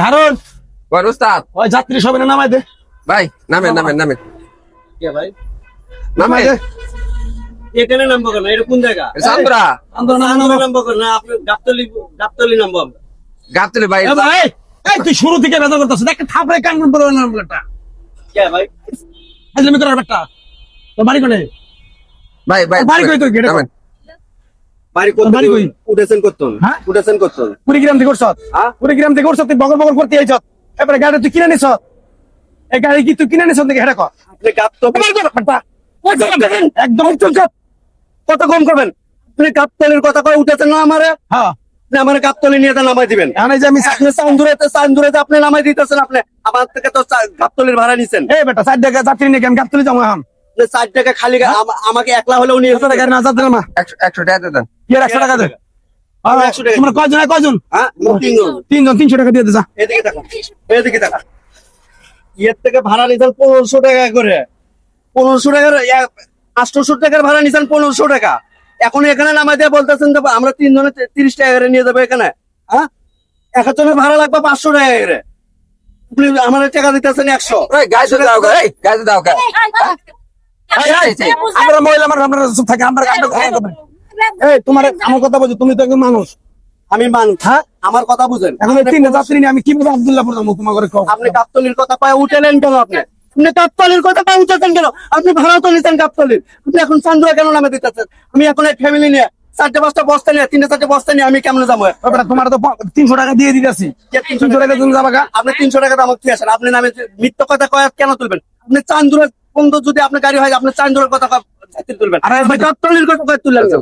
হারুন ওই উস্তাদ ওই যাত্রী সবাই নামাই দে ভাই নামেন নামেন নামেন কে ভাই নামাই দে এখানে নামবো কেন? এটা কোন জায়গা? চান্দরা আন্দোলন আন্দোলন নামবো কেন? না, আপনি গাবতলি নামবো আমরা। গাবতলি ভাই ভাই এই তুই শুরু থেকে বেদা করতেছিস একটা থাপড়ে কান পড়ে নামটা কে ভাই? আজকে তোর ব্যাটা তো বাড়ি কোনে ভাই ভাই বাড়ি কই তুই গেটে নামেন বাড়ি করতে বাড়ি কই? উঠেছেন করতেন হ্যাঁ? উঠেছেন করতেন কুড়িগ্রাম থেকে করছ হ্যাঁ? কুড়িগ্রাম থেকে করছ তুই বগল বগল করতে আইছ এবারে গাড়ি তুই কিনে নিছ এই গাড়ি কি তুই কিনে নিছ নাকি হেডা কর আপনি গাবতলি একদম চুপ কত কম করবেন? আপনি গাবতলির কথা কয়ে উঠেছেন না আমারে? হ্যাঁ আপনি আমার গাবতলি নিয়ে নামাই দিবেন। এখন এই যে আমি আপনি চান্দুরেতে আপনি নামাই দিতেছেন। আপনি আমার থেকে তো গাবতলির ভাড়া নিছেন। এই বেটা 4 টাকা যাত্রী নিয়ে আমি গাবতলি যাবো এখন 60 টাকা খালি আমাকে একলা হলেও নিয়ে 100 টাকা না যাত্রী না 100 টাকা দেন কি 100 টাকা দে আর 100 টাকা। তোমরা কয়জন কয়জন হ্যাঁ, আমরা তিনজন। তিনজন 300 টাকা দিয়ে দে যা এদিকে টাকা, এদিকে টাকা। এর থেকে ভাড়া নিছেন 1500 টাকা করে। 1500 টাকার 800 টাকার ভাড়া নিছেন 1500 টাকা। এখন এখানে নামাই দিয়ে বলতেছেন যে আমরা তিনজনে 30 টাকা করে নিয়ে যাবো এখানে। হ্যাঁ, একজনের ভাড়া লাগবে 500 টাকা করে। আপনি আমার টাকা দিতেছেন 100। ওই গাইতে দাও গা এই গাইতে দাও গা আমরা মহিলা আমরা চুপ থাকি আমরা এই তোমার আমার কথা বলছো তুমি তো একজন মানুষ আমি মানুষ। হ্যাঁ আমার কথা বুঝেন। এখন এই 3 যাত্রী নিয়ে আমি কিভাবে আব্দুল্লাহপুর যাবো তোমার করে কও আপনি গাবতলির কথা পায় উঠেলেন কেন? আপনি গাবতলির কথা পায় উঠেছেন কেন? আপনি ভাড়া তো নিতেন গাবতলির। আপনি এখন চান্দুরা কেন নামে দিতেছেন? আমি এখন এই ফ্যামিলি নিয়ে 4-5টা বস্তা নিয়ে 3-4টা বস্তা নিয়ে আমি কেমনে যাবো? বেটা তোমার তো 300 টাকা দিয়ে দিতেছি 300 টাকা তুমি যাবা গা আপনি 300 টাকা দাম কি আসেন? আপনি নামে মিথ্যা কথা কয় কেন তুলবেন? আপনি চান্দুরের বন্ধু যদি আপনার গাড়ি হয় আপনি চান্দুরের কথা তুলবেন। আরে গাবতলির কথা কয় তুললেন কেন?